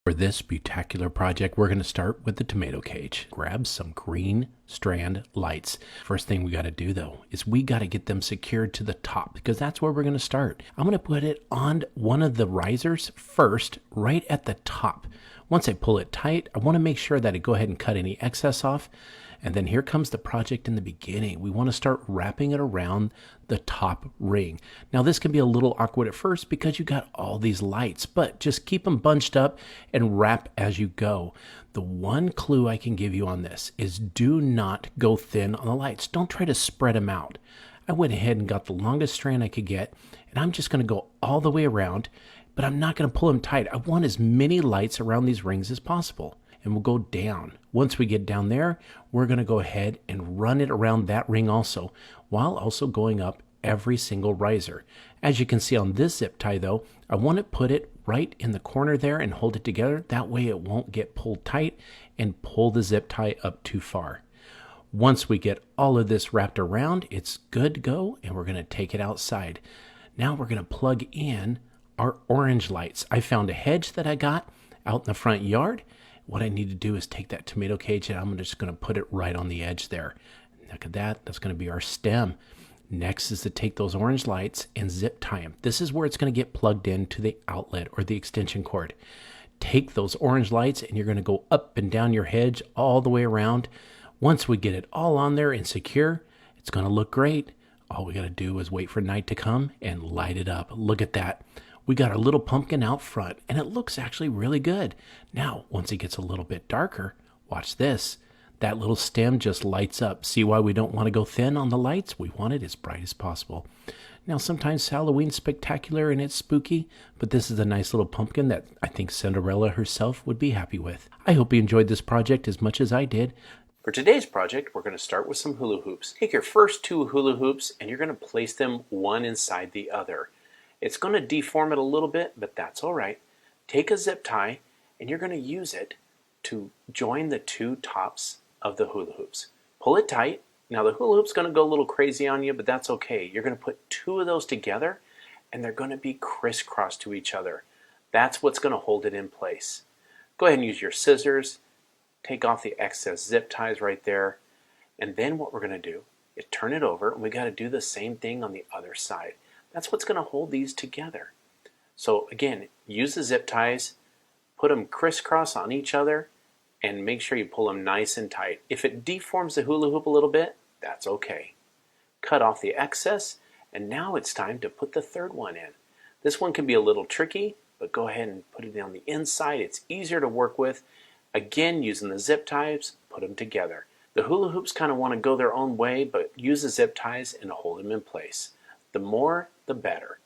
For this spectacular project, we're going to start with the tomato cage. Grab some green strand lights. First thing we got to do though is we got to get them secured to the top because that's where we're going to start. I'm going to put it on one of the risers first, right at the top. Once I pull it tight, I want to make sure that I go ahead and cut any excess off. And then here comes the project in the beginning. We want to start wrapping it around the top ring. Now this can be a little awkward at first because you got all these lights, but just keep them bunched up and wrap as you go. The one clue I can give you on this is do not go thin on the lights. Don't try to spread them out. I went ahead and got the longest strand I could get, and I'm just going to go all the way around, but I'm not going to pull them tight. I want as many lights around these rings as possible. And we'll go down. Once we get down there, we're going to go ahead and run it around that ring also, while also going up every single riser. As you can see on this zip tie though, I want to put it right in the corner there and hold it together. That way it won't get pulled tight and pull the zip tie up too far. Once we get all of this wrapped around, it's good to go, and we're going to take it outside. Now we're going to plug in our orange lights. I found a hedge that I got out in the front yard. What I need to do is take that tomato cage and I'm just going to put it right on the edge there. Look at that. That's going to be our stem. Next is to take those orange lights and zip tie them. This is where it's going to get plugged into the outlet or the extension cord. Take those orange lights and you're going to go up and down your hedge all the way around. Once we get it all on there and secure, it's going to look great. All we got to do is wait for night to come and light it up. Look at that. We got our little pumpkin out front, and it looks actually really good. Now, once it gets a little bit darker, watch this. That little stem just lights up. See why we don't want to go thin on the lights? We want it as bright as possible. Now, sometimes Halloween's spectacular and it's spooky, but this is a nice little pumpkin that I think Cinderella herself would be happy with. I hope you enjoyed this project as much as I did. For today's project, we're going to start with some hula hoops. Take your first two hula hoops, and you're going to place them one inside the other. It's going to deform it a little bit, but that's all right. Take a zip tie, and you're going to use it to join the two tops of the hula hoops. Pull it tight. Now the hula hoop's going to go a little crazy on you, but that's okay. You're going to put two of those together, and they're going to be crisscross to each other. That's what's going to hold it in place. Go ahead and use your scissors. Take off the excess zip ties right there. And then what we're going to do is turn it over, and we got to do the same thing on the other side. That's what's going to hold these together. So again, use the zip ties, put them crisscross on each other, and make sure you pull them nice and tight. If it deforms the hula hoop a little bit, that's okay. Cut off the excess, and now it's time to put the third one in. This one can be a little tricky, but go ahead and put it on the inside. It's easier to work with. Again, using the zip ties, put them together. The hula hoops kind of want to go their own way, but use the zip ties and hold them in place. The more, the better.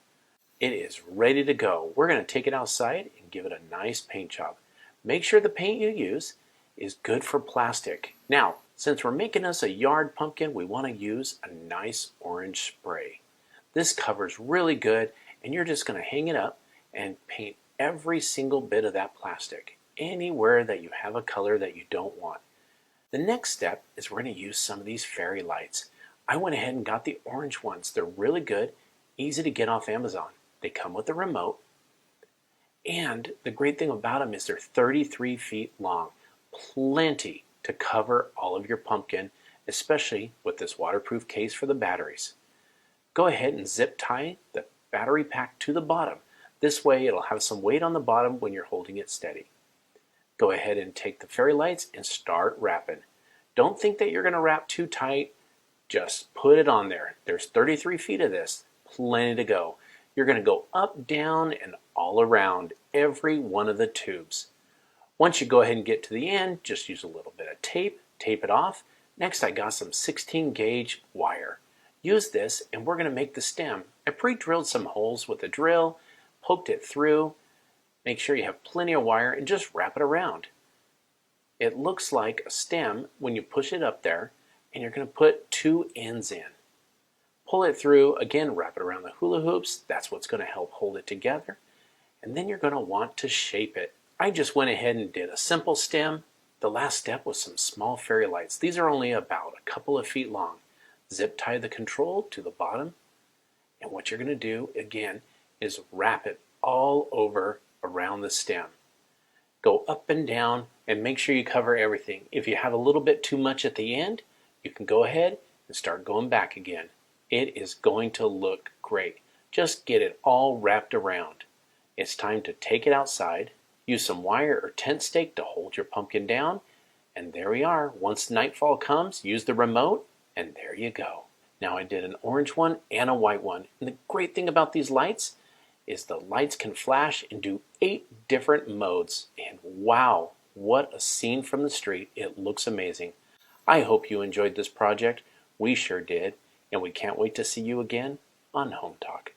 It is ready to go. We're going to take it outside and give it a nice paint job. Make sure the paint you use is good for plastic. Now, since we're making us a yard pumpkin, we want to use a nice orange spray. This covers really good, and you're just going to hang it up and paint every single bit of that plastic, anywhere that you have a color that you don't want. The next step is we're going to use some of these fairy lights. I went ahead and got the orange ones. They're really good, easy to get off Amazon. They come with a remote, and the great thing about them is they're 33 feet long. Plenty to cover all of your pumpkin, especially with this waterproof case for the batteries. Go ahead and zip tie the battery pack to the bottom. This way it'll have some weight on the bottom when you're holding it steady. Go ahead and take the fairy lights and start wrapping. Don't think that you're going to wrap too tight. Just put it on there. There's 33 feet of this, plenty to go. You're going to go up, down, and all around every one of the tubes. Once you go ahead and get to the end, just use a little bit of tape it off. Next, I got some 16 gauge wire. Use this, and we're going to make the stem. I pre-drilled some holes with a drill, poked it through. Make sure you have plenty of wire, and just wrap it around. It looks like a stem when you push it up there, and you're going to put two ends in. Pull it through, again, wrap it around the hula hoops. That's what's going to help hold it together. And then you're going to want to shape it. I just went ahead and did a simple stem. The last step was some small fairy lights. These are only about a couple of feet long. Zip tie the control to the bottom. And what you're going to do, again, is wrap it all over around the stem. Go up and down and make sure you cover everything. If you have a little bit too much at the end, you can go ahead and start going back again. It is going to look great. Just get it all wrapped around. It's time to take it outside. Use some wire or tent stake to hold your pumpkin down. And there we are. Once nightfall comes, use the remote, and there you go. Now I did an orange one and a white one. And the great thing about these lights is the lights can flash and do 8 different modes. And wow, what a scene from the street. It looks amazing. I hope you enjoyed this project. We sure did. And we can't wait to see you again on Home Talk.